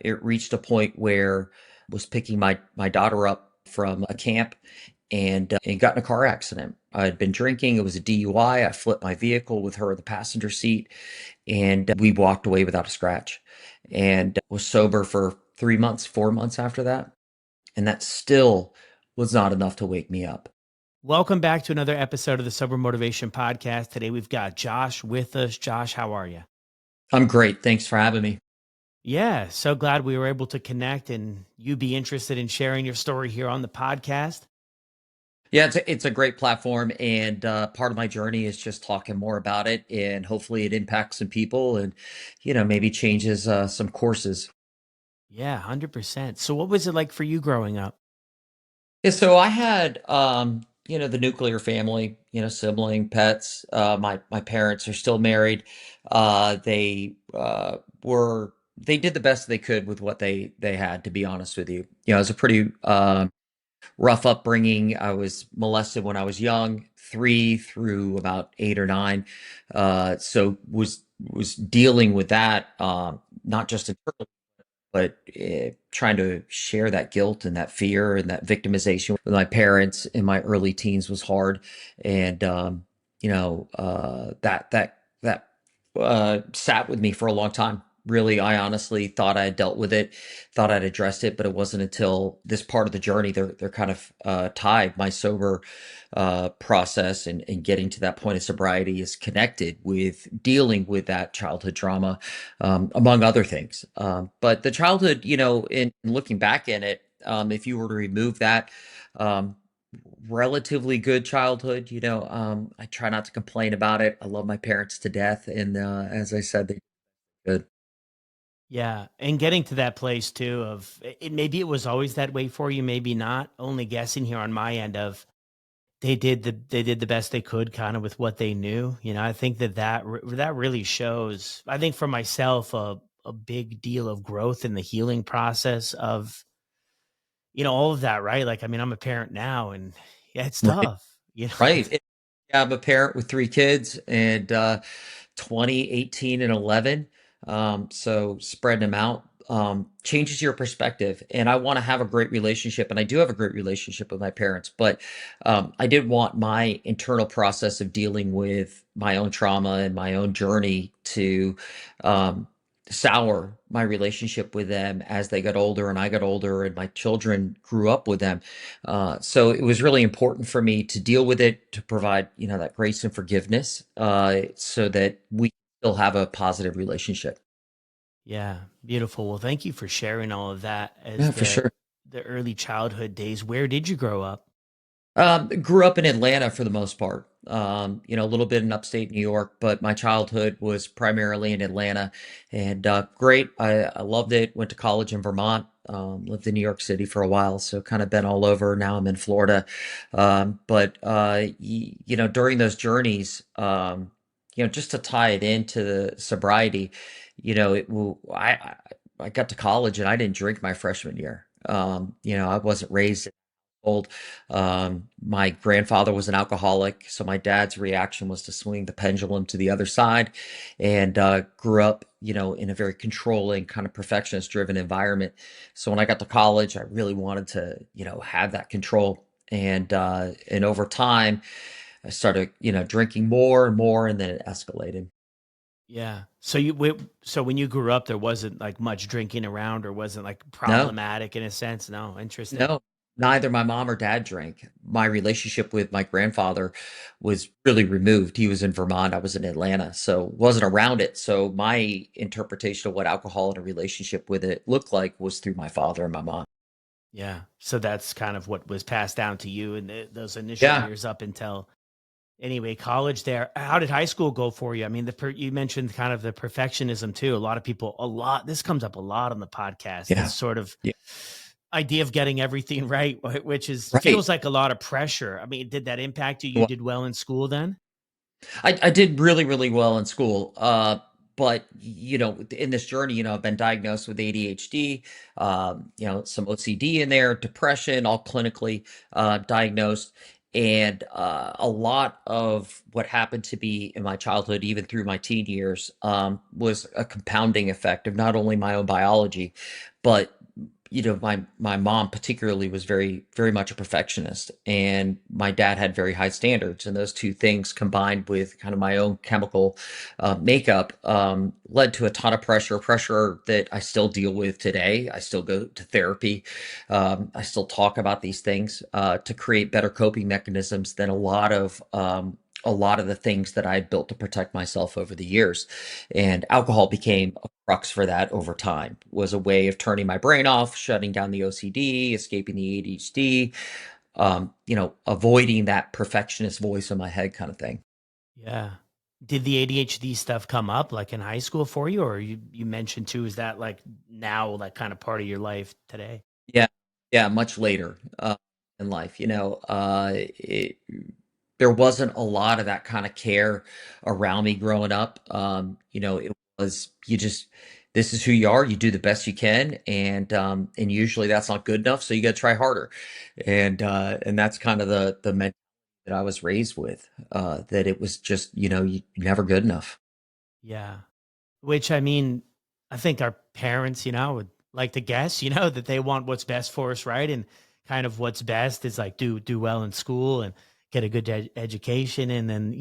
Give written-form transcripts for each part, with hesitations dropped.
it reached a point where I was picking my daughter up from a camp and got in a car accident. I had been drinking. It was a DUI. I flipped my vehicle with her in the passenger seat, and we walked away without a scratch. And was sober for 3 months, 4 months after that, and that still was not enough to wake me up. Welcome back to another episode of the Sober Motivation Podcast. Today we've got Josh with us. Josh, how are you? I'm great. Thanks for having me. Yeah, so glad we were able to connect and you be interested in sharing your story here on the podcast. Yeah, it's a great platform, and part of my journey is just talking more about it, and hopefully it impacts some people, and maybe changes some courses. Yeah, 100%. So what was it like for you growing up? Yeah, so I had the nuclear family, sibling, pets. My parents are still married. They were they did the best they could with what they had, to be honest with you. It was a pretty rough upbringing. I was molested when I was young, 3 through about 8 or 9. So was dealing with that, not just internally, but trying to share that guilt and that fear and that victimization with my parents in my early teens was hard. And that sat with me for a long time. Really, I honestly thought I had dealt with it, thought I'd addressed it, but it wasn't until this part of the journey they're kind of tied. My sober process and getting to that point of sobriety is connected with dealing with that childhood trauma, among other things. But the childhood, in looking back in it, if you were to remove that, um, relatively good childhood, I try not to complain about it. I love my parents to death, and as I said, they good. Yeah, and getting to that place too of maybe it was always that way for you, maybe not. Only guessing here on my end of they did the best they could kind of with what they knew. I think that really shows. I think for myself a big deal of growth in the healing process of all of that, right? Like, I mean, I'm a parent now and yeah, it's Right, tough, right. Yeah, I'm a parent with 3 kids, and 20, 18, and 11. So spreading them out changes your perspective. And I want to have a great relationship, and I do have a great relationship with my parents. But I did want my internal process of dealing with my own trauma and my own journey to um, sour my relationship with them as they got older and I got older and my children grew up with them. So it was really important for me to deal with it, to provide, that grace and forgiveness, so that we still have a positive relationship. Yeah, beautiful. Well, thank you for sharing all of that Yeah, as for the sure. the early childhood days. Where did you grow up? Grew up in Atlanta for the most part. A little bit in upstate New York, but my childhood was primarily in Atlanta, and great. I loved it. Went to college in Vermont. Lived in New York City for a while, so kind of been all over. Now I'm in Florida. But during those journeys, just to tie it into the sobriety, I got to college and I didn't drink my freshman year. I wasn't raised old. My grandfather was an alcoholic, so my dad's reaction was to swing the pendulum to the other side, and grew up, in a very controlling, kind of perfectionist-driven environment. So when I got to college, I really wanted to, have that control, and over time, I started, drinking more and more, and then it escalated. Yeah. So when you grew up, there wasn't like much drinking around, or wasn't like No, problematic in a sense. No, interesting. no, neither my mom or dad drank. My relationship with my grandfather was really removed. He was in Vermont, I was in Atlanta, so wasn't around it. So my interpretation of what alcohol and a relationship with it looked like was through my father and my mom. Yeah. So that's kind of what was passed down to you in those initial Yeah. years up until anyway college. There, how did high school go for you? I mean, you mentioned kind of the perfectionism too. A lot of people, a lot. This comes up a lot on the podcast. This Yeah. sort of Yeah. idea of getting everything right, which is Right. feels like a lot of pressure. I mean, did that impact you? You Well, did well in school then? I did really, really well in school. But in this journey, I've been diagnosed with ADHD, some OCD in there, depression, all clinically diagnosed. And a lot of what happened to me in my childhood, even through my teen years, was a compounding effect of not only my own biology, but my mom particularly was very much a perfectionist, and my dad had very high standards, and those two things combined with kind of my own chemical makeup led to a ton of pressure that I still deal with today. I still go to therapy. I still talk about these things to create better coping mechanisms than a lot of the things that I built to protect myself over the years. And alcohol became a crux for that over time, was a way of turning my brain off, shutting down the OCD, escaping the ADHD, avoiding that perfectionist voice in my head kind of thing. Yeah. Did the ADHD stuff come up like in high school for you? Or you mentioned too, is that like now like kind of part of your life today? Yeah, yeah, much later in life. There wasn't a lot of that kind of care around me growing up. It was you just this is who you are. You do the best you can, and usually that's not good enough. So you got to try harder, and that's kind of the mentality that I was raised with. That it was just you're never good enough. Yeah. Which I mean, I think our parents, would like to guess, that they want what's best for us, right? And kind of what's best is like do well in school and get a good education, and then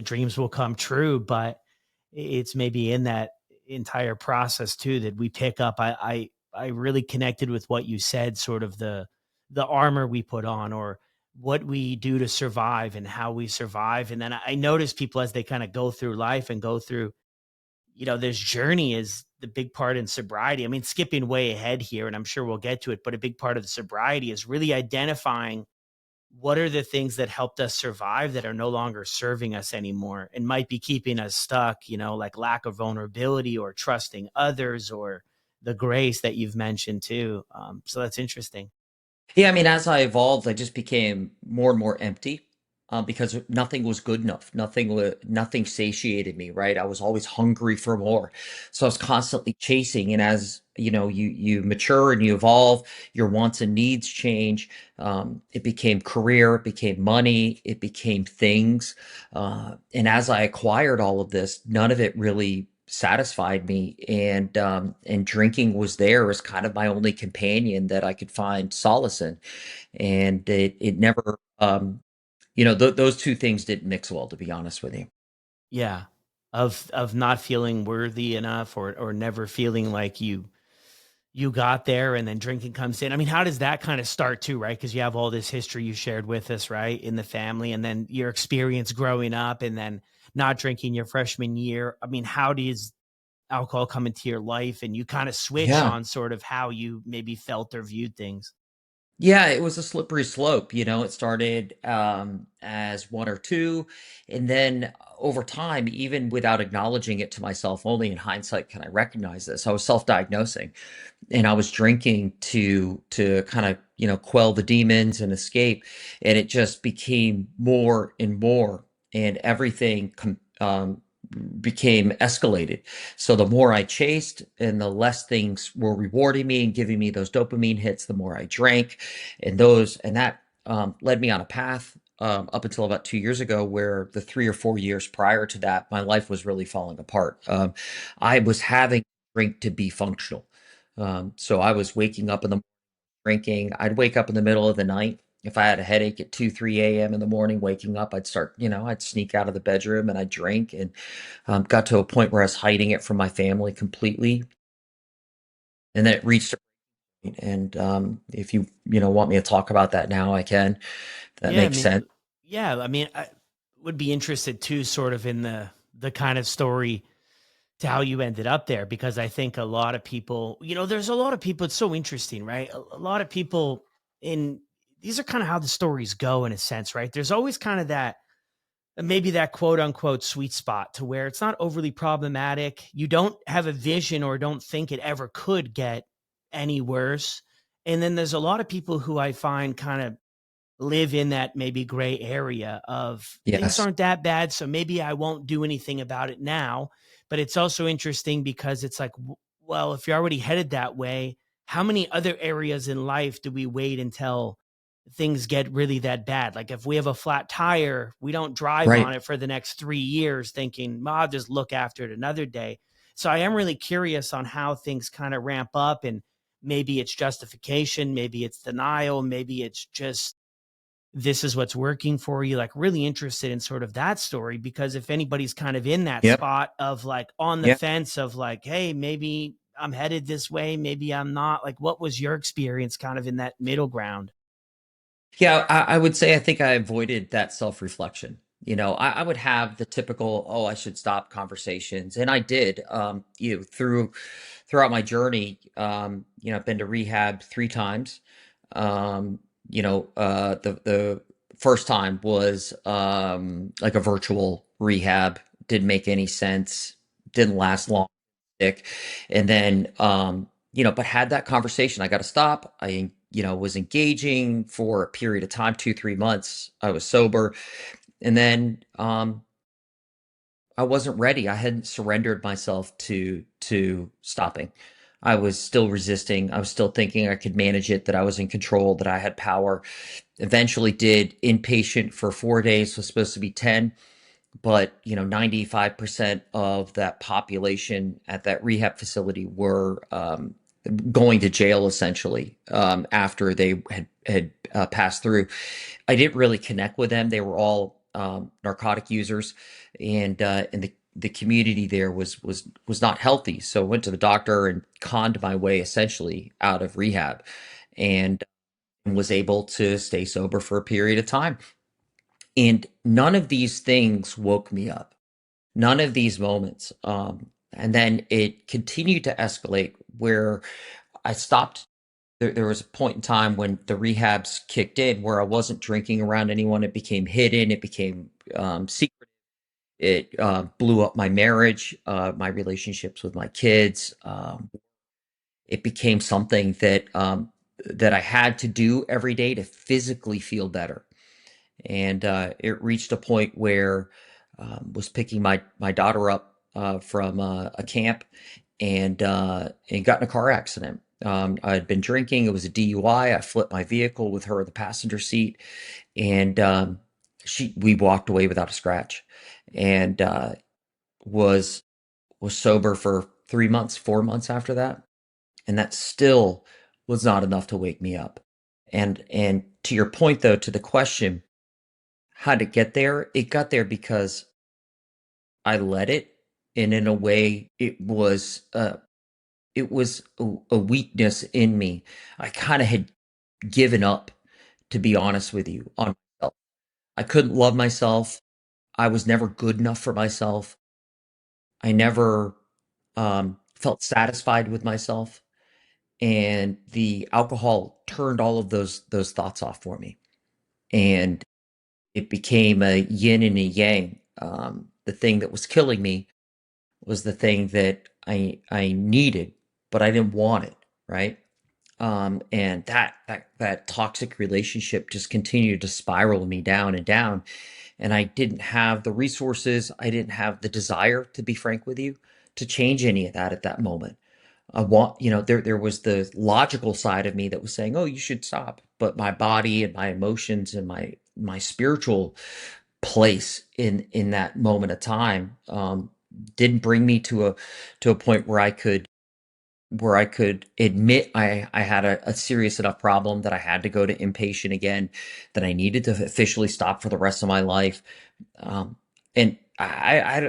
dreams will come true. But it's maybe in that entire process too that we pick up. I really connected with what you said, sort of the armor we put on, or what we do to survive and how we survive. And then I notice people as they kind of go through life and go through this journey is the big part in sobriety. I mean, skipping way ahead here, and I'm sure we'll get to it, but a big part of the sobriety is really identifying what are the things that helped us survive that are no longer serving us anymore and might be keeping us stuck, like lack of vulnerability or trusting others or the grace that you've mentioned too. So that's interesting. Yeah, I mean, as I evolved, I just became more and more empty because nothing was good enough. Nothing satiated me, right? I was always hungry for more, so I was constantly chasing. And as you mature and you evolve, your wants and needs change. It became career, it became money, it became things. And as I acquired all of this, none of it really satisfied me, and drinking was there as kind of my only companion that I could find solace in. And it never those two things didn't mix well, to be honest with you. Yeah. Of not feeling worthy enough, or never feeling like you got there, and then drinking comes in. I mean, how does that kind of start too, right? Because you have all this history you shared with us, right, in the family, and then your experience growing up, and then not drinking your freshman year. I mean, how does alcohol come into your life, and you kind of switch Yeah. on sort of how you maybe felt or viewed things? Yeah, it was a slippery slope. It started as one or two, and then over time, even without acknowledging it to myself, only in hindsight can I recognize this. I was self-diagnosing, and I was drinking to kind of quell the demons and escape, and it just became more and more, and everything became escalated. So the more I chased and the less things were rewarding me and giving me those dopamine hits, the more I drank, and that led me on a path. Up until about 2 years ago, where the 3 or 4 years prior to that, my life was really falling apart. I was having to drink to be functional. So I was waking up in the drinking. I'd wake up in the middle of the night. If I had a headache at 2, 3 a.m. in the morning, waking up, I'd sneak out of the bedroom and I'd drink, and got to a point where I was hiding it from my family completely. And then it reached a point. And if you want me to talk about that now, I can. If that Yeah, I makes mean, sense. yeah, I mean, I would be interested too, sort of in the kind of story to how you ended up there, because I think a lot of people, there's a lot of people. It's so interesting, right? A lot of people in these are kind of how the stories go in a sense, right? There's always kind of that maybe that quote unquote sweet spot to where it's not overly problematic. You don't have a vision or don't think it ever could get any worse. And then there's a lot of people who I find kind of live in that maybe gray area of things Yes. aren't that bad, so maybe I won't do anything about it now. But it's also interesting because it's like, well, if you're already headed that way, how many other areas in life do we wait until things get really that bad. Like if we have a flat tire, we don't drive on Right. it for the next 3 years thinking, "Well, I'll just look after it another day." So I am really curious on how things kind of ramp up, and maybe it's justification, maybe it's denial, maybe it's just this is what's working for you. Like really interested in sort of that story, because if anybody's kind of in that Yep. spot of like on the Yep. fence of like, hey, maybe I'm headed this way, maybe I'm not, like what was your experience kind of in that middle ground? Yeah, I would say I think I avoided that self-reflection. I would have the typical, oh, I should stop conversations. And I did, throughout my journey. I've been to rehab 3 times. Um, the first time was like a virtual rehab, didn't make any sense, didn't last long. Sick. And then, but had that conversation. I got to stop. Was engaging for a period of time, 2, 3 months. I was sober. And then, I wasn't ready. I hadn't surrendered myself to stopping. I was still resisting. I was still thinking I could manage it, that I was in control, that I had power. Eventually did inpatient for 4 days, was supposed to be 10, but 95% of that population at that rehab facility were going to jail essentially, after they had passed through. I didn't really connect with them. They were all narcotic users, and the community there was not healthy. So I went to the doctor and conned my way essentially out of rehab, and was able to stay sober for a period of time. And none of these things woke me up. None of these moments. And then it continued to escalate where I stopped. There was a point in time when the rehabs kicked in where I wasn't drinking around anyone. It became hidden. It became secret. It blew up my marriage, my relationships with my kids. It became something that I had to do every day to physically feel better. And it reached a point where was picking my daughter up from a camp, and got in a car accident. I had been drinking. It was a DUI. I flipped my vehicle with her in the passenger seat, and she we walked away without a scratch, and was was sober for 3 months, 4 months after that, and that still was not enough to wake me up. And to your point, though, to the question, how to get there? It got there because I let it, and in a way, it was a weakness in me. I kind of had given up, to be honest with you, on myself. I couldn't love myself. I was never good enough for myself. I never felt satisfied with myself, and the alcohol turned all of those thoughts off for me, and it became a yin and a yang. The thing that was killing me was the thing that I needed, but I didn't want it, right? And that toxic relationship just continued to spiral me down and down, and I didn't have the resources, I didn't have the desire, to be frank with you, to change any of that at that moment. There was the logical side of me that was saying, "Oh, you should stop," but my body and my emotions and my spiritual place in that moment of time didn't bring me to a point where I could admit I had a serious enough problem that I had to go to inpatient again, that I needed to officially stop for the rest of my life. Um, and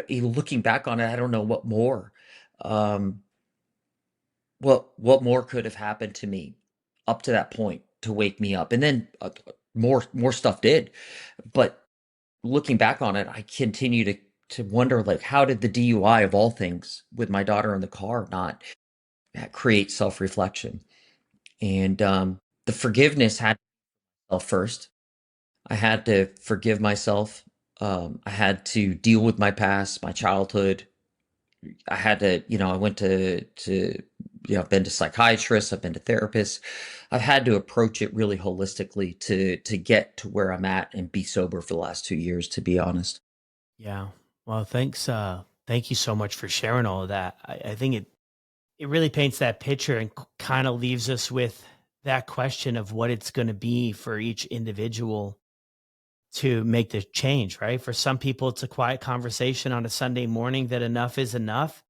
looking back on it, I don't know um, what more could have happened to me up to that point to wake me up, and then more stuff did. But looking back on it, I continue to wonder, like, how did the DUI of all things with my daughter in the car not create self-reflection? And the forgiveness had to first. I had to forgive myself. I had to deal with my past, my childhood. I had to, I went I've been to psychiatrists, I've been to therapists. I've had to approach it really holistically to get to where I'm at and be sober for the last 2 years, to be honest. Yeah. Well, thanks. Thank you so much for sharing all of that. I think it really paints that picture and kind of leaves us with that question of what it's going to be for each individual to make the change, right? For some people, it's a quiet conversation on a Sunday morning that enough is enough.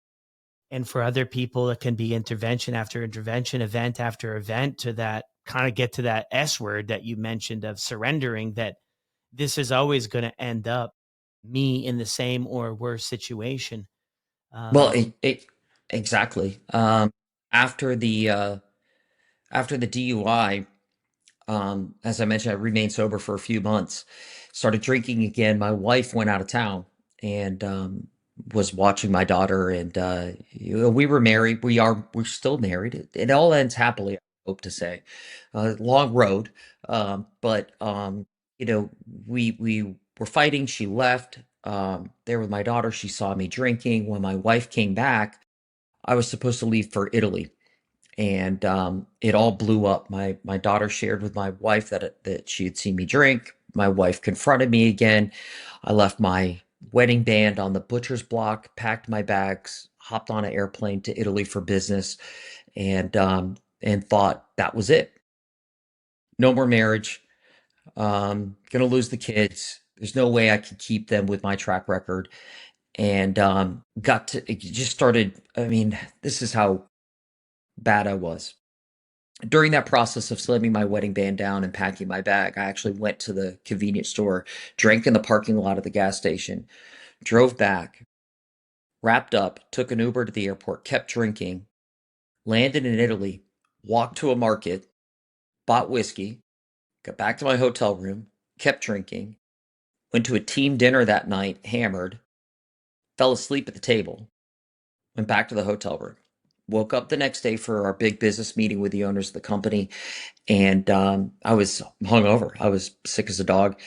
And for other people, it can be intervention after intervention, event after event to that kind of get to that S word that you mentioned of surrendering, that this is always going to end up me in the same or worse situation. Well, Um, exactly. After the uh, after the DUI, as I mentioned, I remained sober for a few months. Started drinking again. My wife went out of town and was watching my daughter, and we were married. We're still married. It all ends happily, I hope to say. Long road, but you know, we were fighting. She left. There with my daughter. She saw me drinking. When my wife came back, I was supposed to leave for Italy, and it all blew up. My daughter shared with my wife that she had seen me drink. My wife confronted me again. I left my wedding band on the butcher's block, packed my bags, hopped on an airplane to Italy for business, and thought that was it. No more marriage. Gonna lose the kids. There's no way I could keep them with my track record. And got to it just started. I mean, this is how bad I was. During that process of slamming my wedding band down and packing my bag, I actually went to the convenience store, drank in the parking lot of the gas station, drove back, wrapped up, took an Uber to the airport, kept drinking, landed in Italy, walked to a market, bought whiskey, got back to my hotel room, kept drinking, went to a team dinner that night, hammered, fell asleep at the table, went back to the hotel room. Woke up the next day for our big business meeting with the owners of the company, and I was hungover. I was sick as a dog,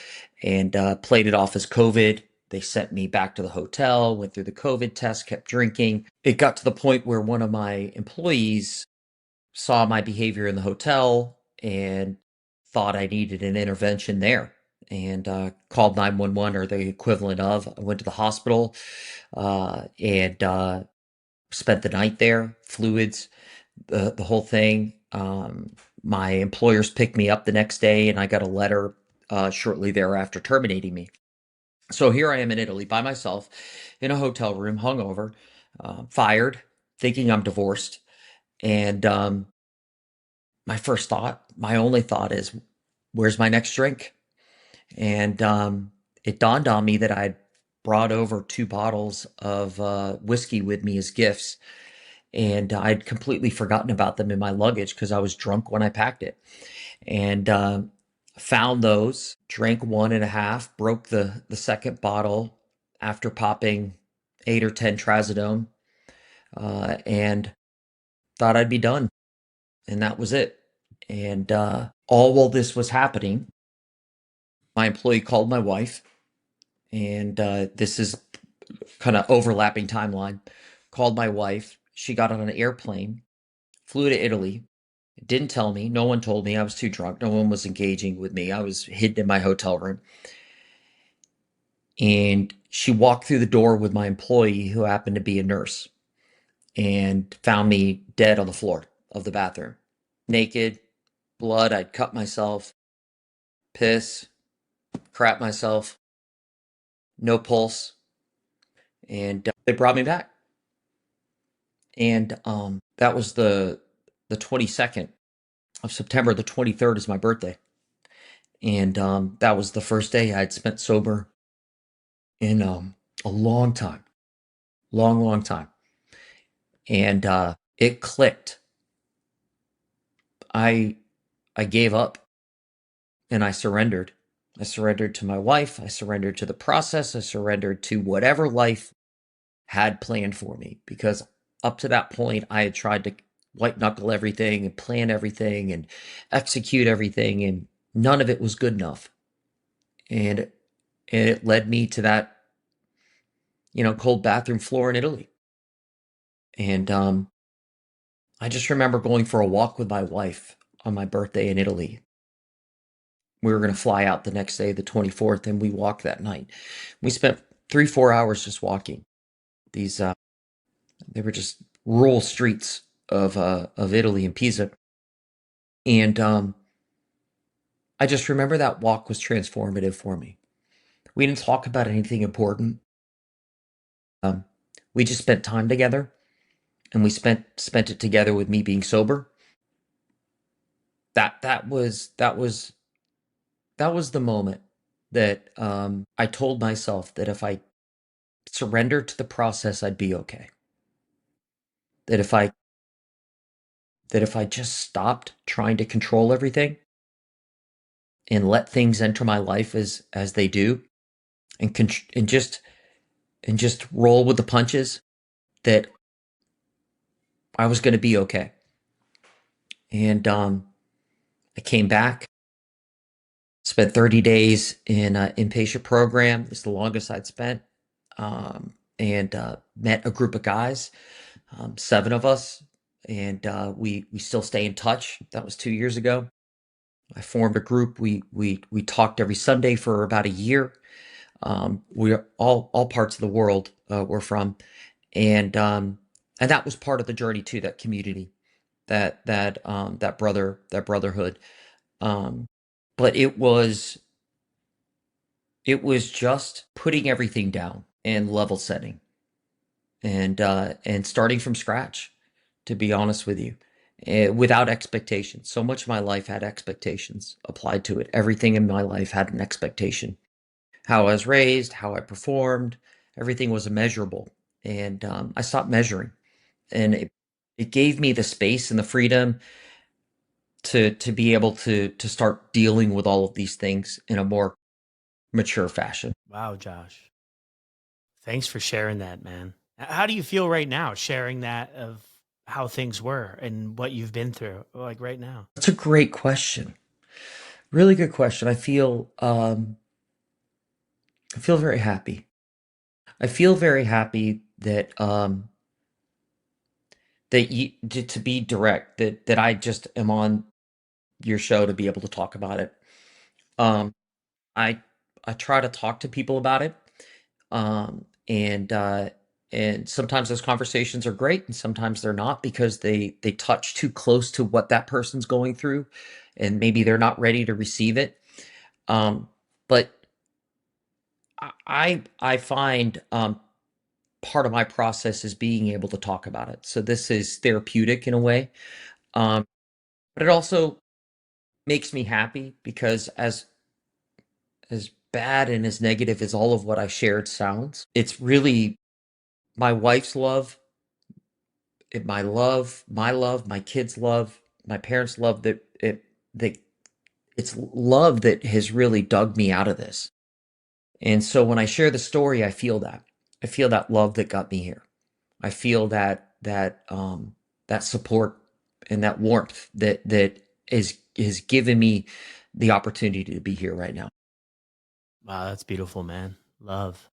and played it off as COVID. They sent me back to the hotel, went through the COVID test, kept drinking. It got to the point where one of my employees saw my behavior in the hotel and thought I needed an intervention there, and called 911, or the equivalent of. I went to the hospital, and spent the night there, fluids, the whole thing. My employers picked me up the next day, and I got a letter shortly thereafter terminating me. So here I am in Italy by myself in a hotel room, hungover, fired, thinking I'm divorced. And my first thought, my only thought is, where's my next drink? And it dawned on me that I'd brought over 2 bottles of whiskey with me as gifts, and I'd completely forgotten about them in my luggage because I was drunk when I packed it. And found those, drank one and a half, broke the second bottle after popping 8 or 10 trazodone, and thought I'd be done, and that was it. And all while this was happening, my employee called my wife, and this is kind of overlapping timeline. Called my wife. She got on an airplane, flew to Italy, didn't tell me. No one told me. I was too drunk. No one was engaging with me. I was hidden in my hotel room. And she walked through the door with my employee, who happened to be a nurse, and found me dead on the floor of the bathroom. Naked, blood. I'd cut myself, piss, crap myself, no pulse. And they brought me back. And that was the 22nd of September. The 23rd is my birthday. And that was the first day I'd spent sober in a long time, long time. And it clicked. I I gave up, and I surrendered. I surrendered to my wife. I surrendered to the process. I surrendered to whatever life had planned for me, because up to that point I had tried to white knuckle everything and plan everything and execute everything, and none of it was good enough. And it led me to that, cold bathroom floor in Italy. And I just remember going for a walk with my wife on my birthday in Italy. We were going to fly out the next day, the 24th, and we walked that night. We spent 3, 4 hours just walking. These, they were just rural streets of Italy and Pisa. And I just remember that walk was transformative for me. We didn't talk about anything important. Um, we just spent time together, and we spent it together with me being sober. That was the moment that I told myself that if I surrendered to the process, I'd be okay. That if I just stopped trying to control everything and let things enter my life as they do, and just roll with the punches, that I was going to be okay. And I came back, spent 30 days in an inpatient program. It's the longest I'd spent. And met a group of guys, seven of us, and we still stay in touch. That was 2 years ago. I formed a group. We talked every Sunday for about a year. We're all parts of the world we're from, and that was part of the journey too. That community, that brotherhood. Um, but it was just putting everything down and level setting, and starting from scratch. To be honest with you, without expectations. So much of my life had expectations applied to it. Everything in my life had an expectation. How I was raised, how I performed, everything was immeasurable. And I stopped measuring, and it gave me the space and the freedom to be able to start dealing with all of these things in a more mature fashion. Wow, Josh. Thanks for sharing that, man. How do you feel right now, sharing that of how things were and what you've been through, like right now? That's a great question. Really good question. I feel very happy. I feel very happy that you to be direct, that I just am on your show to be able to talk about it. Um, I I try to talk to people about it. And sometimes those conversations are great, and sometimes they're not, because they touch too close to what that person's going through, and maybe they're not ready to receive it. But I find part of my process is being able to talk about it. So this is therapeutic in a way. Um, but it also makes me happy, because as bad and as negative as all of what I shared sounds, it's really my wife's love, my love, my kids' love, my parents' love, that it's love that has really dug me out of this. And so when I share the story, I feel that. I feel that love that got me here. I feel that support and that warmth that is given me the opportunity to be here right now. Wow, that's beautiful, man. Love.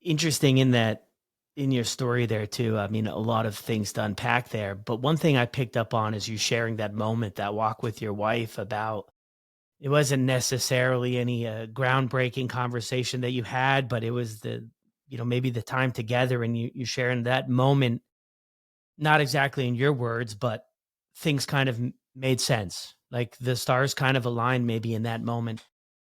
Interesting in that in your story there too. I mean, a lot of things to unpack there. But one thing I picked up on is you sharing that moment, that walk with your wife about it wasn't necessarily any groundbreaking conversation that you had, but it was maybe the time together and you sharing that moment, not exactly in your words, but things kind of made sense. Like the stars kind of aligned maybe in that moment.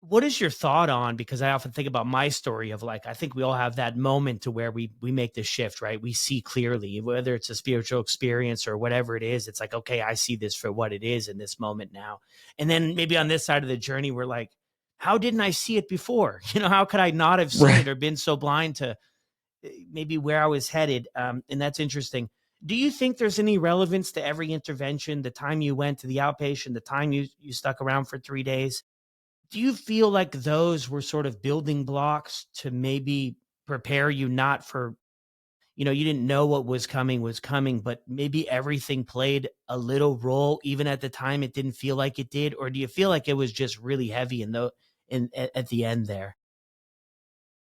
What is your thought on, because I often think about my story of like I think we all have that moment to where we make this shift, right? We see clearly, whether it's a spiritual experience or whatever it is. It's like, okay, I see this for what it is in this moment now. And then maybe on this side of the journey, we're like, how didn't I see it before? How could I not have seen Right. it or been so blind to maybe where I was headed? And that's interesting. Do you think there's any relevance to every intervention, the time you went to the outpatient, the time you stuck around for 3 days? Do you feel like those were sort of building blocks to maybe prepare you not for, you didn't know what was coming, but maybe everything played a little role even at the time it didn't feel like it did? Or do you feel like it was just really heavy at the end there?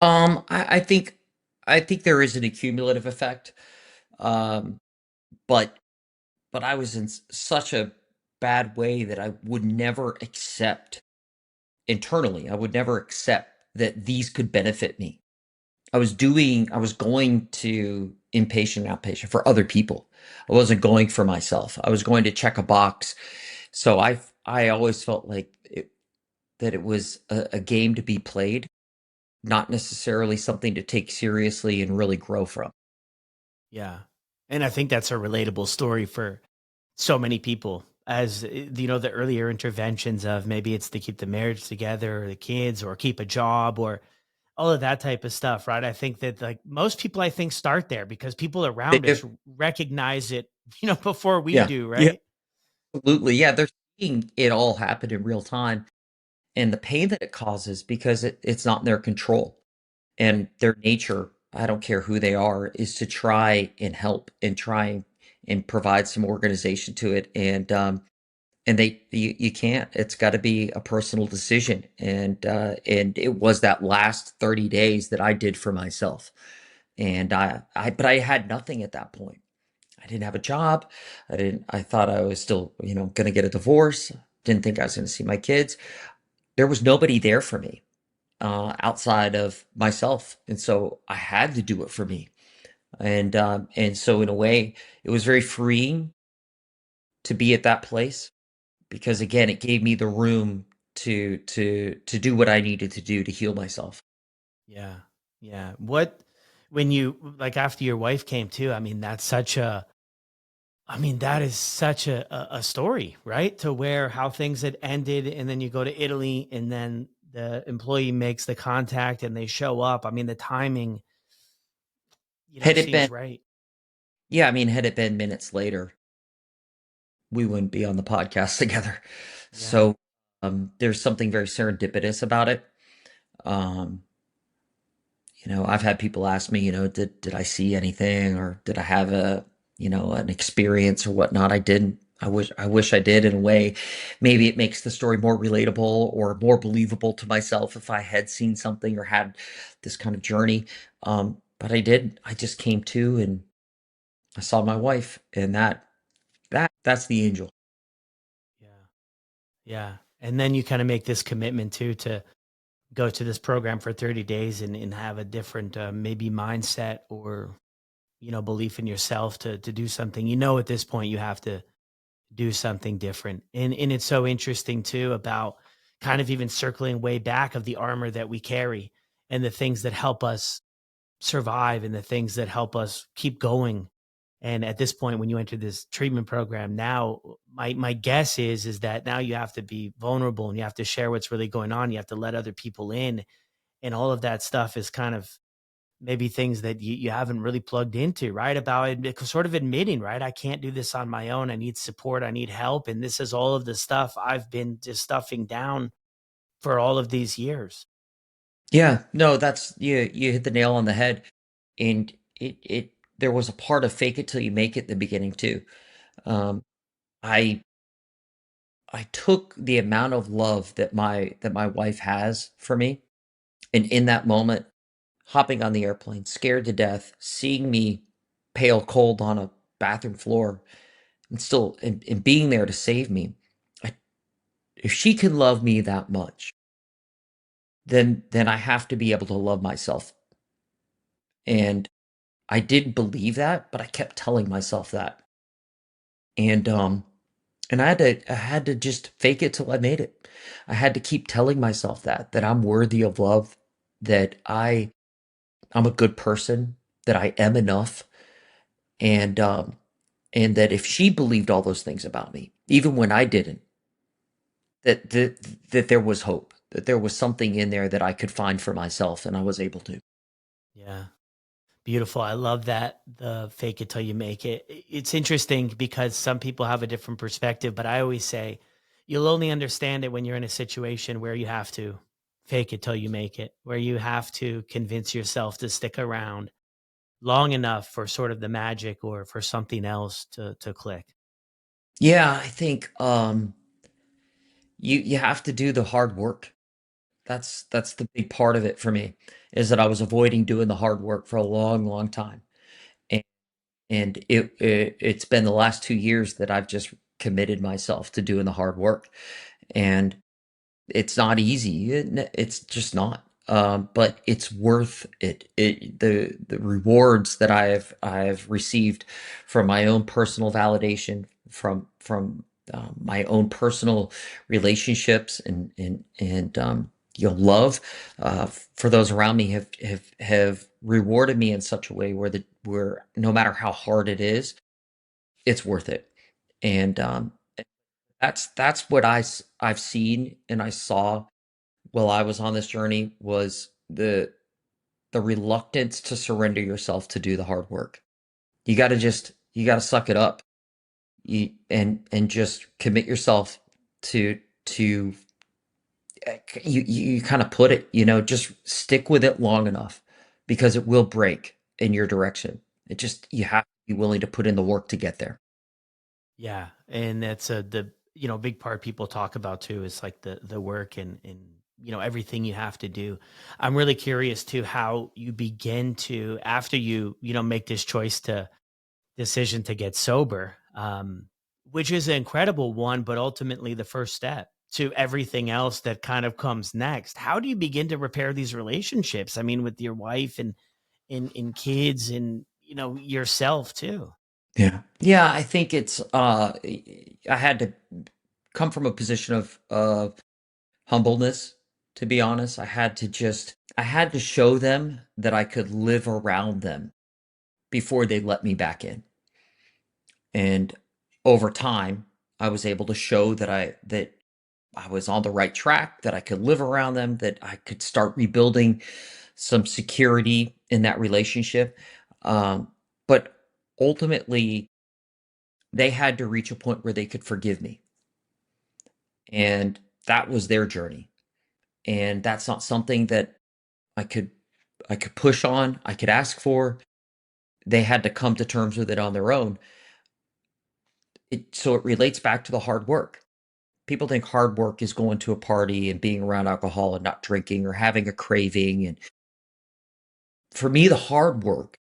I think there is an accumulative effect. Um, but I was in such a bad way that I would never accept internally. I would never accept that these could benefit me. I was going to inpatient and outpatient for other people. I wasn't going for myself. I was going to check a box So I always felt like that it was a game to be played, not necessarily something to take seriously and really grow from. Yeah. And I think that's a relatable story for so many people as the earlier interventions of maybe it's to keep the marriage together or the kids or keep a job or all of that type of stuff, right? I think that like most people I think start there because people They around do. us recognize it, before we Yeah. do, Yeah. right? Absolutely. Yeah. They're seeing it all happen in real time and the pain that it causes because it's not in their control. And their nature, I don't care who they are, is to try and help and try and provide some organization to it. And you can't. It's got to be a personal decision. And it was that last 30 days that I did for myself. And but I had nothing at that point. I didn't have a job. I thought I was still, going to get a divorce. Didn't think I was going to see my kids. There was nobody there for me outside of myself, and so I had to do it for me. And so in a way, it was very freeing to be at that place because again, it gave me the room to do what I needed to do to heal myself. Yeah. Yeah. What when you like after your wife came too, I mean, that is such a story, right? To where how things had ended and then you go to Italy and then the employee makes the contact and they show up. I mean, the timing, Had it been, seems right. yeah, I mean, had it been minutes later, we wouldn't be on the podcast together. Yeah. So there's something very serendipitous about it. Um, I've had people ask me, did I see anything or did I have an experience or whatnot? I didn't. I wish I did in a way. Maybe it makes the story more relatable or more believable to myself if I had seen something or had this kind of journey. But I did. I just came to and I saw my wife, and that's the angel. Yeah. Yeah. And then you kind of make this commitment too to go to this program for 30 days and have a different maybe mindset or belief in yourself to do something. At this point you have to do something different. And it's so interesting too about kind of even circling way back of the armor that we carry and the things that help us survive and the things that help us keep going. And at this point, when you enter this treatment program now, my guess is that now you have to be vulnerable and you have to share what's really going on. You have to let other people in, and all of that stuff is kind of maybe things that you haven't really plugged into, right? About it, sort of admitting, right? I can't do this on my own. I need support. I need help. And this is all of the stuff I've been just stuffing down for all of these years. Yeah, no, that's you hit the nail on the head. And it there was a part of fake it till you make it in the beginning too. Um, I I took the amount of love that my wife has for me, and in that moment, hopping on the airplane, scared to death, seeing me pale cold on a bathroom floor, and still and being there to save me. I, if she can love me that much, then I have to be able to love myself. And I didn't believe that, but I kept telling myself that. And I had to just fake it till I made it. I had to keep telling myself that I'm worthy of love, that I'm a good person, that I am enough, and and that if she believed all those things about me, even when I didn't, that there was hope, that there was something in there that I could find for myself, and I was able to. Yeah. Beautiful. I love that, the fake it till you make it. It's interesting because some people have a different perspective, but I always say you'll only understand it when you're in a situation where you have to fake it till you make it, where you have to convince yourself to stick around long enough for sort of the magic or for something else to click. Yeah, I think you have to do the hard work. That's the big part of it for me, is that I was avoiding doing the hard work for a long, long time. And it's been the last 2 years that I've just committed myself to doing the hard work. And it's not easy. It's just not. But it's worth it. The rewards that I've received from my own personal validation, from my own personal relationships love for those around me have rewarded me in such a way where no matter how hard it is, it's worth it. And that's what I've seen and I saw while I was on this journey was the reluctance to surrender yourself to do the hard work. You got to suck it up. And just commit yourself to you kind of put it, just stick with it long enough because it will break in your direction. It just you have to be willing to put in the work to get there. Yeah, and that's the big part people talk about too is like the work and everything you have to do. I'm really curious too how you begin to after you make this decision to get sober, which is an incredible one, but ultimately the first step to everything else that kind of comes next. How do you begin to repair these relationships? I mean, with your wife and kids and yourself too. Yeah. Yeah, I think it's I had to come from a position of humbleness, to be honest. I had to show them that I could live around them before they let me back in. And over time, I was able to show that I was on the right track, that I could live around them, that I could start rebuilding some security in that relationship. But ultimately, they had to reach a point where they could forgive me. And that was their journey. And that's not something that I could I could push on, I could ask for. They had to come to terms with it on their own. So it relates back to the hard work. People think hard work is going to a party and being around alcohol and not drinking or having a craving. And for me, the hard work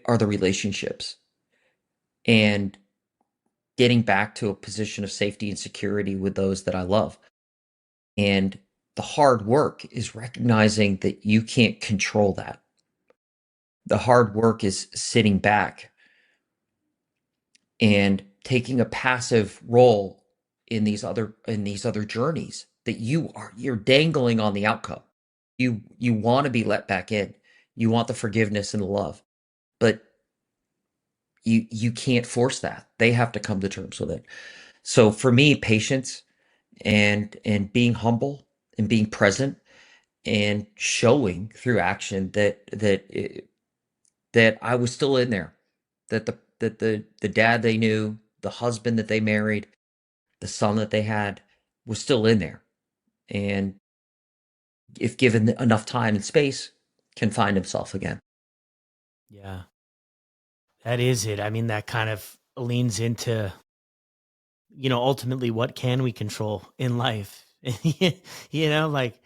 are the relationships and getting back to a position of safety and security with those that I love. And the hard work is recognizing that you can't control that. The hard work is sitting back and taking a passive role in these other journeys that you're dangling on the outcome. You want to be let back in. You want the forgiveness and the love, but you can't force that. They have to come to terms with it. So for me, patience and being humble and being present and showing through action that I was still in there, that the dad they knew, the husband that they married, the son that they had was still in there, and if given enough time and space, can find himself again. Yeah, that is it. I mean, that kind of leans into ultimately what can we control in life? Like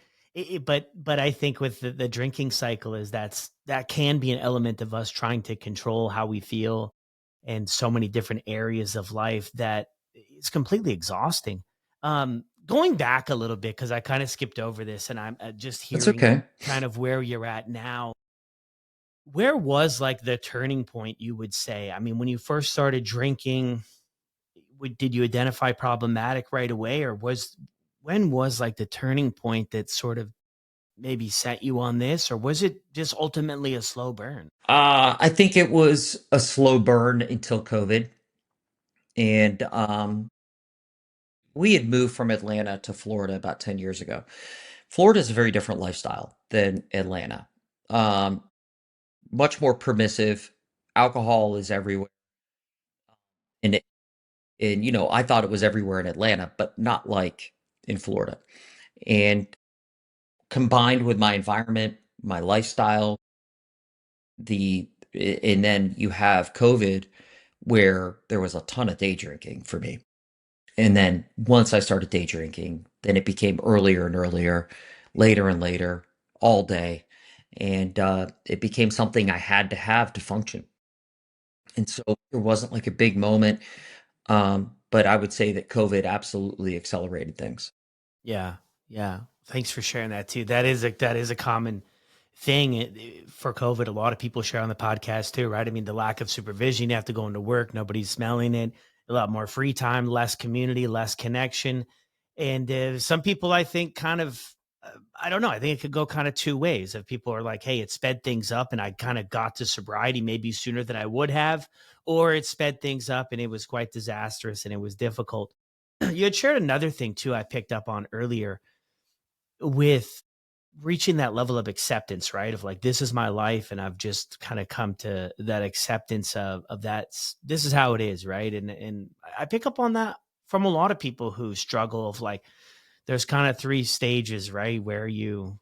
but I think with the drinking cycle is that can be an element of us trying to control how we feel and so many different areas of life that it's completely exhausting. Going back a little bit because I kind of skipped over this and I'm just That's hearing okay. kind of where you're at now. Where was like the turning point you would say? I mean, when you first started drinking, did you identify problematic right away, or when was like the turning point that sort of maybe set you on this, or was it just ultimately a slow burn? I think it was a slow burn until COVID, and we had moved from Atlanta to Florida about 10 years ago. Florida is a very different lifestyle than Atlanta. Um, Much more permissive. Alcohol is everywhere, and I thought it was everywhere in Atlanta, but not like in Florida. And combined with my environment, my lifestyle, and then you have COVID where there was a ton of day drinking for me. And then once I started day drinking, then it became earlier and earlier, later and later, all day. And it became something I had to have to function. And so there wasn't like a big moment. But I would say that COVID absolutely accelerated things. Yeah, yeah. Thanks for sharing that too. That is a common thing for COVID. A lot of people share on the podcast too, right? I mean, the lack of supervision. You have to go into work. Nobody's smelling it. a lot more free time, less community, less connection. And some people, I think, kind of, I don't know. I think it could go kind of two ways. If people are like, hey, it sped things up and I kind of got to sobriety maybe sooner than I would have, or it sped things up and it was quite disastrous and it was difficult. You had shared another thing too, I picked up on earlier with reaching that level of acceptance, right? Of like, this is my life. And I've just kind of come to that acceptance of that. This is how it is. Right. And I pick up on that from a lot of people who struggle of like, there's kind of three stages, right? Where you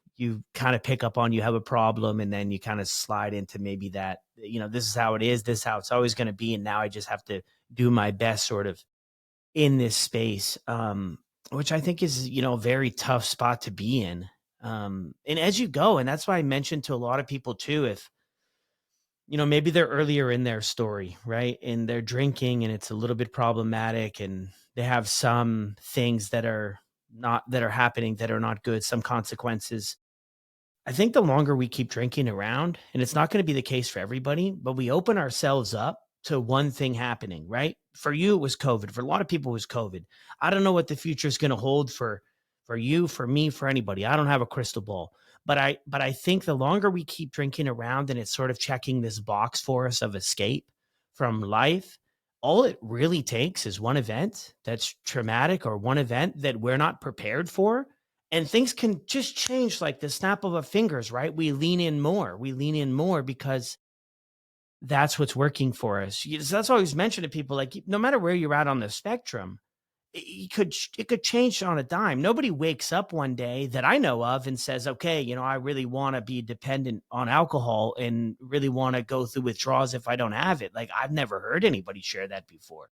kind of pick up on you have a problem and then you kind of slide into maybe that, this is how it is, this is how it's always going to be. And now I just have to do my best sort of in this space, which I think is, a very tough spot to be in. And as you go, and that's why I mentioned to a lot of people too, if, maybe they're earlier in their story, right? And they're drinking and it's a little bit problematic and they have some things that are happening that are not good, some consequences. I think the longer we keep drinking around, and it's not going to be the case for everybody, but we open ourselves up to one thing happening, right? For you, it was COVID. For a lot of people, it was COVID. I don't know what the future is going to hold for you, for me, for anybody. I don't have a crystal ball, but I think the longer we keep drinking around, and it's sort of checking this box for us of escape from life, all it really takes is one event that's traumatic or one event that we're not prepared for, and things can just change like the snap of a fingers, right? We lean in more. We lean in more because that's what's working for us. That's always mentioned to people, like, no matter where you're at on the spectrum, it could change on a dime. Nobody wakes up one day that I know of and says, okay, I really want to be dependent on alcohol and really want to go through withdrawals if I don't have it. Like, I've never heard anybody share that before.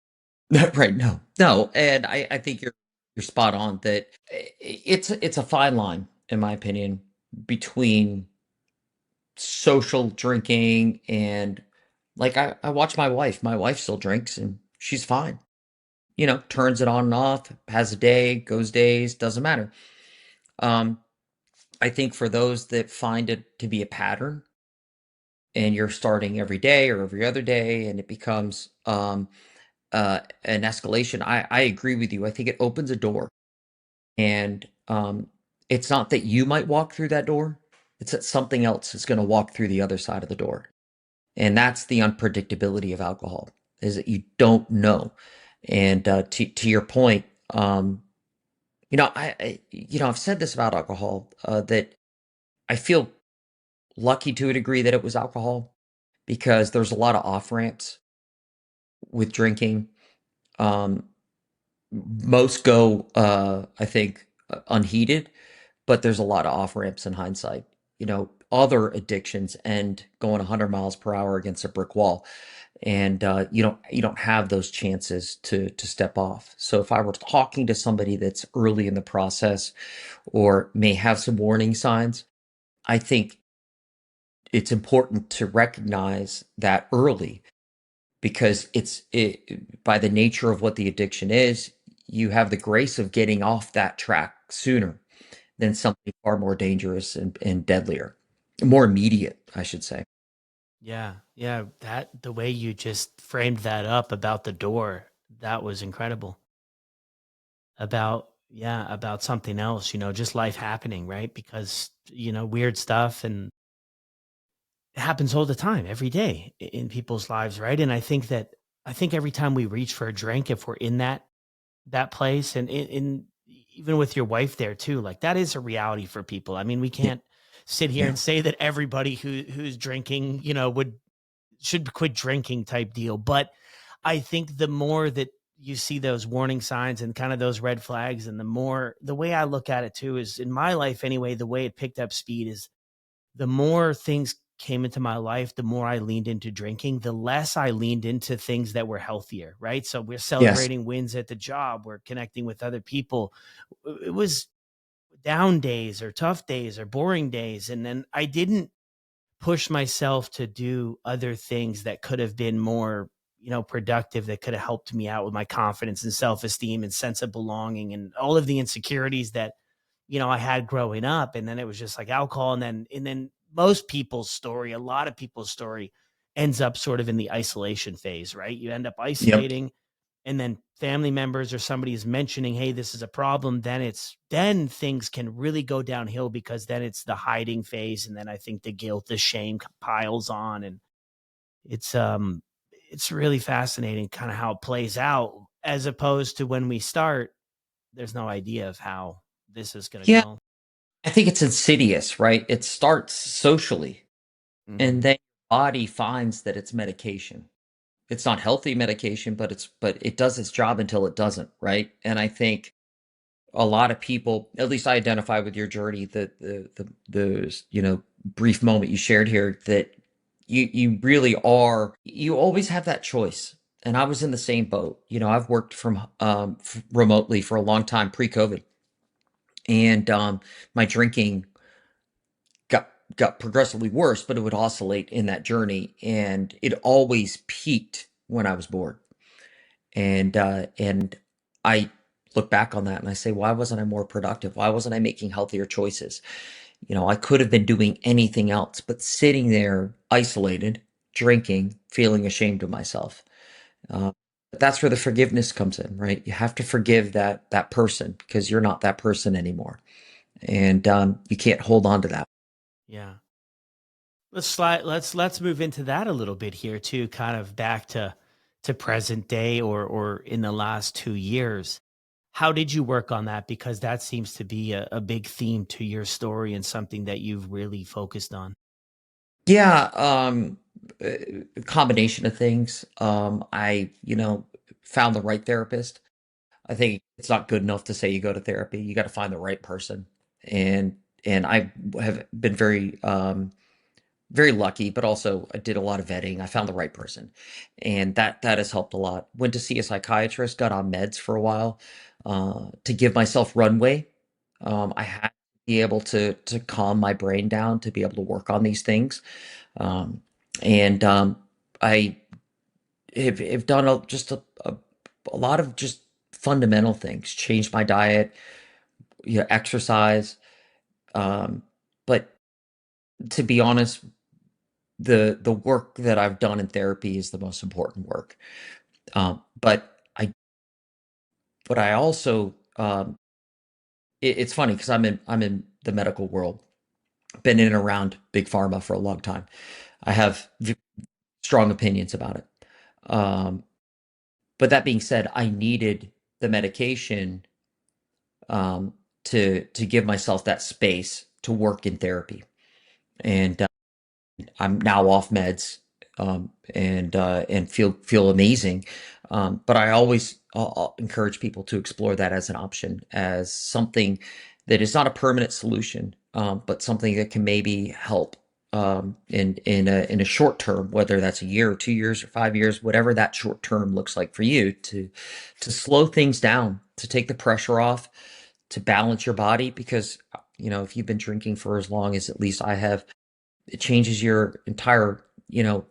Right. No, no. And I think you're spot on that it's a fine line, in my opinion, between social drinking and like I watch my wife. My wife still drinks and she's fine. Turns it on and off, has a day, goes days, doesn't matter. Um, I think for those that find it to be a pattern and you're starting every day or every other day and it becomes an escalation, I agree with you. I think it opens a door. And it's not that you might walk through that door, it's that something else is going to walk through the other side of the door. And that's the unpredictability of alcohol, is that you don't know. And to your point, I've said this about alcohol, that I feel lucky to a degree that it was alcohol because there's a lot of off ramps with drinking. Um, Most go, I think, unheeded, but there's a lot of off ramps in hindsight. Other addictions end going 100 miles per hour against a brick wall, and you don't have those chances to step off. So if I were talking to somebody that's early in the process or may have some warning signs, I think it's important to recognize that early because by the nature of what the addiction is, you have the grace of getting off that track sooner than something far more dangerous and deadlier, more immediate, I should say. Yeah. Yeah. That the way you just framed that up about the door, that was incredible. About something else, just life happening, right? Because, weird stuff and it happens all the time, every day in people's lives, right? And I think every time we reach for a drink, if we're in that place and in even with your wife there too, like that is a reality for people. I mean, we Yeah, can't sit here yeah, and say that everybody who's drinking, would should quit drinking type deal. But I think the more that you see those warning signs and kind of those red flags, and the way I look at it too is in my life anyway, the way it picked up speed is the more things came into my life, the more I leaned into drinking, the less I leaned into things that were healthier, right? So we're yes, celebrating wins at the job, we're connecting with other people. It was down days or tough days or boring days. And then I didn't push myself to do other things that could have been more, productive, that could have helped me out with my confidence and self-esteem and sense of belonging and all of the insecurities that, I had growing up. And then it was just like alcohol. And then most people's story, a lot of people's story ends up sort of in the isolation phase, right? You end up yep, isolating and then family members or somebody is mentioning, hey, this is a problem, then things can really go downhill, because then it's the hiding phase, and then I think the guilt, the shame piles on, and it's um it's really fascinating kind of how it plays out, as opposed to when we start, there's no idea of how this is going to Yeah, go. I think it's insidious, right? It starts socially, and Mhm. then your body finds that it's medication. It's not healthy medication, but it does its job until it doesn't, right? And I think a lot of people, at least I identify with your journey, the brief moment you shared here, that you really are, you always have that choice. And I was in the same boat. I've worked from remotely for a long time pre-COVID, and my drinking got progressively worse, but it would oscillate in that journey, and it always peaked when I was bored. And I look back on that and I say, why wasn't I more productive? Why wasn't I making healthier choices? I could have been doing anything else, but sitting there isolated, drinking, feeling ashamed of myself. Uh, but that's where the forgiveness comes in, right? You have to forgive that person, because you're not that person anymore, and you can't hold on to that. Yeah. Let's move into that a little bit here too, kind of back to present day, or in the last 2 years. How did you work on that? Because that seems to be a big theme to your story, and something that you've really focused on. Yeah, a combination of things. I, found the right therapist. I think it's not good enough to say you go to therapy. You got to find the right person. And I have been very lucky, but also I did a lot of vetting. I found the right person, and that has helped a lot. Went to see a psychiatrist, got on meds for a while, to give myself runway. I had to be able to calm my brain down to be able to work on these things. Um, and I have done a lot of just fundamental things, changed my diet, exercise. Um, but to be honest, the work that I've done in therapy is the most important work. But I also, it's funny because I'm in the medical world, been in and around big pharma for a long time. I have strong opinions about it. Um, but that being said, I needed the medication, um, to give myself that space to work in therapy. And I'm now off meds, and feel amazing. But I always I'll encourage people to explore that as an option, as something that is not a permanent solution, but something that can maybe help, in a short term, whether that's a year or 2 years or 5 years, whatever that short term looks like for you, to slow things down, to take the pressure off, to balance your body. Because if you've been drinking for as long as at least I have, it changes your entire,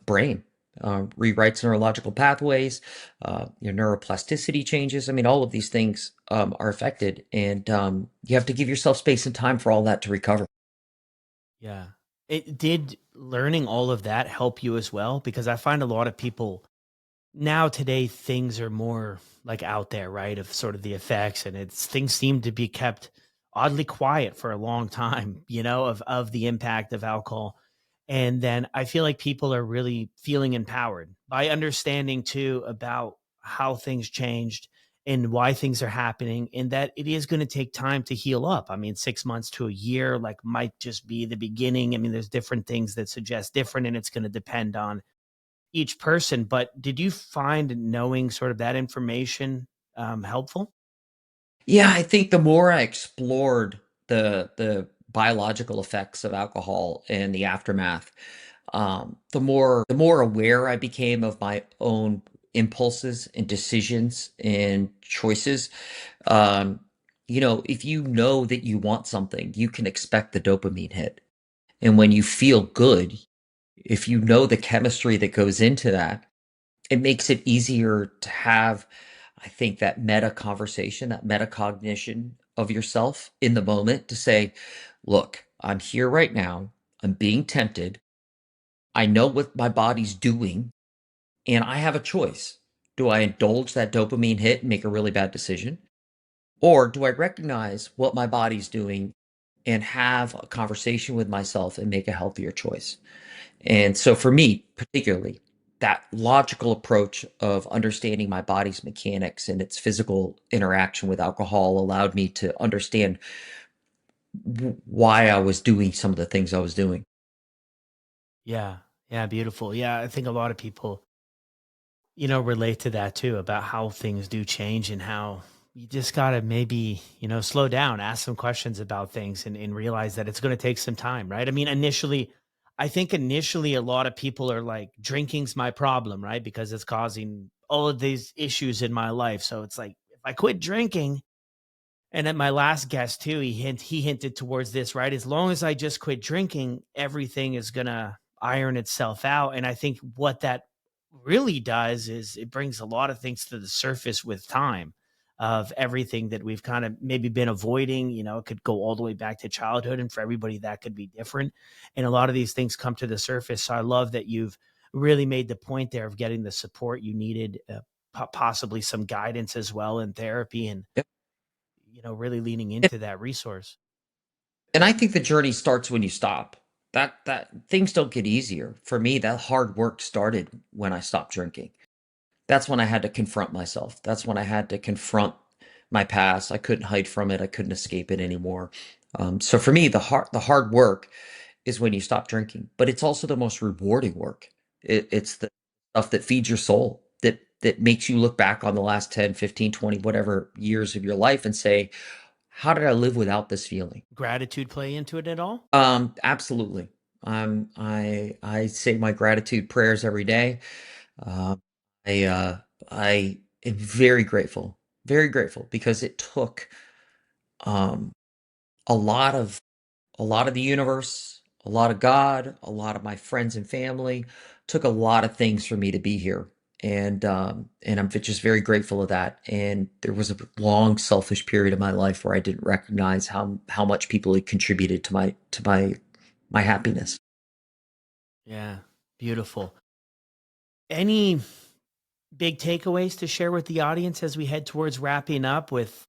brain, rewrites neurological pathways, your neuroplasticity changes. I mean, all of these things are affected, and you have to give yourself space and time for all that to recover. Yeah. It did learning all of that help you as well? Because I find a lot of people now today, things are more like out there, right? Of sort of the effects, and it's things seem to be kept oddly quiet for a long time, of the impact of alcohol. And then I feel like people are really feeling empowered by understanding too about how things changed and why things are happening, and that it is going to take time to heal up. I mean, 6 months to a year like might just be the beginning. I mean, there's different things that suggest different, and it's going to depend on each person. But did you find knowing sort of that information helpful? Yeah, I think the more I explored the biological effects of alcohol and the aftermath, the more aware I became of my own impulses and decisions and choices. Um, if you know that you want something, you can expect the dopamine hit. And when you feel good, if you know the chemistry that goes into that, it makes it easier to have, I think, that meta conversation, that metacognition of yourself in the moment, to say, look, I'm here right now. I'm being tempted. I know what my body's doing, and I have a choice. Do I indulge that dopamine hit and make a really bad decision? Or do I recognize what my body's doing and have a conversation with myself and make a healthier choice? And so for me, particularly, that logical approach of understanding my body's mechanics and its physical interaction with alcohol allowed me to understand why I was doing some of the things I was doing. Yeah. Yeah, beautiful. Yeah, I think a lot of people, relate to that too about how things do change and how you just got to maybe, slow down, ask some questions about things and realize that it's going to take some time, right? I mean, I think initially a lot of people are like, drinking's my problem, right? Because it's causing all of these issues in my life. So it's like, if I quit drinking, and at my last guest too, he hinted towards this, right? As long as I just quit drinking, everything is gonna iron itself out. And I think what that really does is it brings a lot of things to the surface with time of everything that we've kind of maybe been avoiding. It could go all the way back to childhood, and for everybody that could be different. And a lot of these things come to the surface. So I love that you've really made the point there of getting the support you needed, possibly some guidance as well in therapy, and Yep. really leaning Yep. into that resource. And I think the journey starts when you stop. That things don't get easier. For me, that hard work started when I stopped drinking. That's when I had to confront myself. That's when I had to confront my past. I couldn't hide from it. I couldn't escape it anymore. So for me, the hard work is when you stop drinking, but it's also the most rewarding work. It's the stuff that feeds your soul, that makes you look back on the last 10, 15, 20, whatever years of your life and say, how did I live without this feeling? Gratitude play into it at all? Absolutely. I say my gratitude prayers every day. Um, I am very grateful because it took um, a lot of a lot of the universe, a lot of God, a lot of my friends and family, took a lot of things for me to be here. And I'm just very grateful of that. And there was a long selfish period of my life where I didn't recognize how much people had contributed to my happiness. Yeah, beautiful. Any big takeaways to share with the audience as we head towards wrapping up with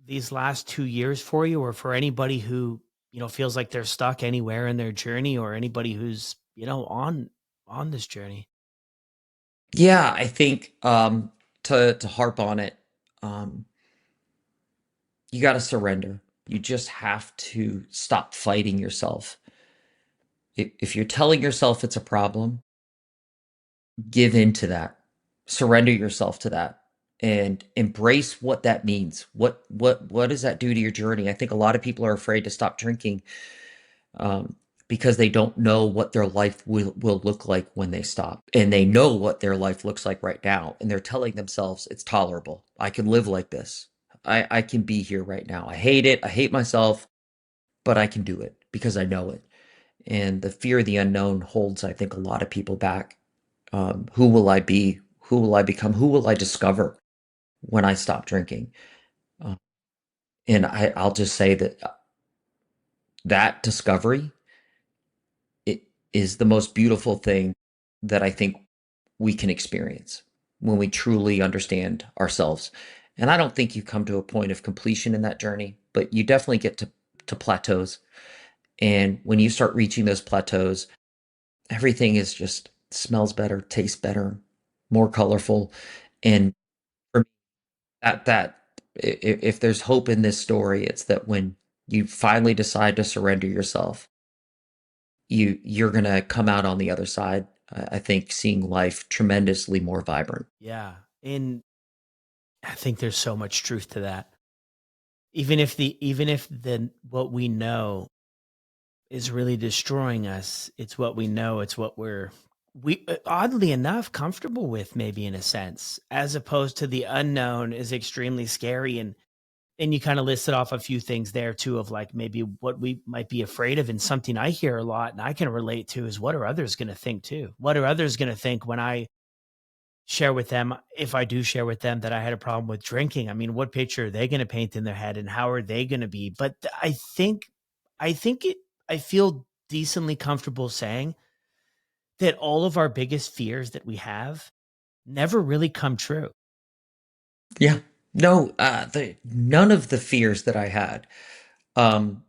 these last 2 years for you, or for anybody who feels like they're stuck anywhere in their journey, or anybody who's on this journey? Yeah, I think to harp on it, um, you got to surrender. You just have to stop fighting yourself. If you're telling yourself it's a problem, give in to that. Surrender yourself to that and embrace what that means. What does that do to your journey? I think a lot of people are afraid to stop drinking um, because they don't know what their life will look like when they stop. And they know what their life looks like right now. And they're telling themselves it's tolerable. I can live like this. I can be here right now. I hate it. I hate myself, but I can do it because I know it. And the fear of the unknown holds, I think, a lot of people back. Who will I be? Who will I become? Who will I discover when I stop drinking? Uh, and I'll just say that that discovery it is the most beautiful thing that I think we can experience when we truly understand ourselves. And I don't think you come to a point of completion in that journey, but you definitely get to plateaus. And when you start reaching those plateaus, everything is just smells better, tastes better, more colorful. And for me, that if there's hope in this story, it's that when you finally decide to surrender yourself, you're gonna come out on the other side. I think seeing life tremendously more vibrant. Yeah, and I think there's so much truth to that. Even if the what we know is really destroying us, it's what we know, it's what we oddly enough comfortable with, maybe, in a sense, as opposed to the unknown is extremely scary. And you kind of listed off a few things there too, of like maybe what we might be afraid of. And something I hear a lot and I can relate to is, what are others going to think too? What are others going to think when I share with them, if I do share with them that I had a problem with drinking? I mean, what picture are they going to paint in their head, and how are they going to be? But I think I feel decently comfortable saying that all of our biggest fears that we have never really come true. Yeah. No, none of the fears that I had um,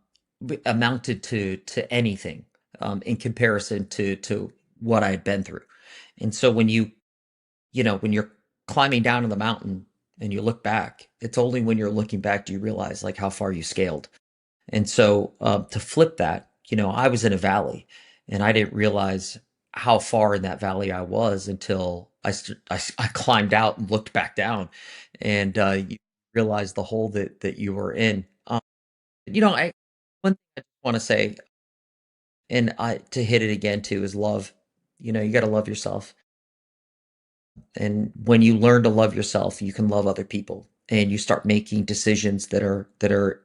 amounted to anything in comparison to what I had been through. And so when you're climbing down in the mountain and you look back, it's only when you're looking back do you realize like how far you scaled. And so to flip that, I was in a valley and I didn't realize how far in that valley I was until I climbed out and looked back down and you realize the hole that you were in. I one thing I want to say, and I to hit it again too, is love. You got to love yourself. And when you learn to love yourself, you can love other people and you start making decisions that are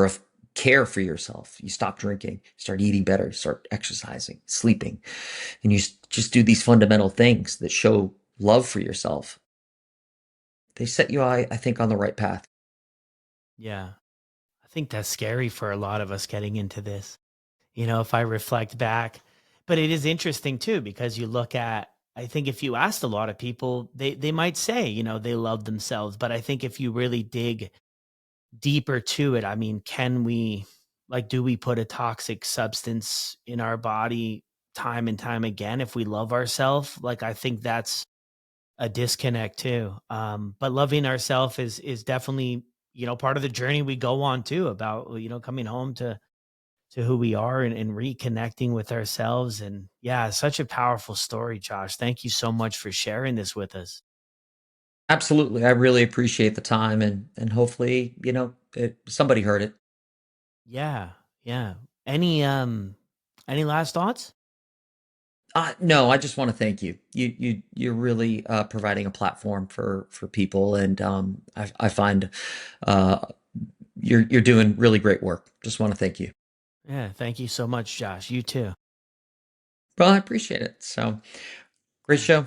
of care for yourself. You stop drinking, start eating better, start exercising, sleeping, and just do these fundamental things that show love for yourself. They set you, I think, on the right path. Yeah. I think that's scary for a lot of us getting into this. If I reflect back, but it is interesting too, because you look at, I think if you asked a lot of people, they might say, they love themselves. But I think if you really dig deeper to it, I mean, do we put a toxic substance in our body time and time again if we love ourselves? Like, I think that's a disconnect too. But loving ourselves is definitely, part of the journey we go on too, about, coming home to who we are, and reconnecting with ourselves. And yeah, such a powerful story, Josh. Thank you so much for sharing this with us. Absolutely. I really appreciate the time and hopefully, somebody heard it. Yeah. Yeah. Any last thoughts? No, I just want to thank you. You're really providing a platform for people, and I find uh, you're doing really great work. Just want to thank you. Yeah. Thank you so much, Josh. You too. Well, I appreciate it. So great show.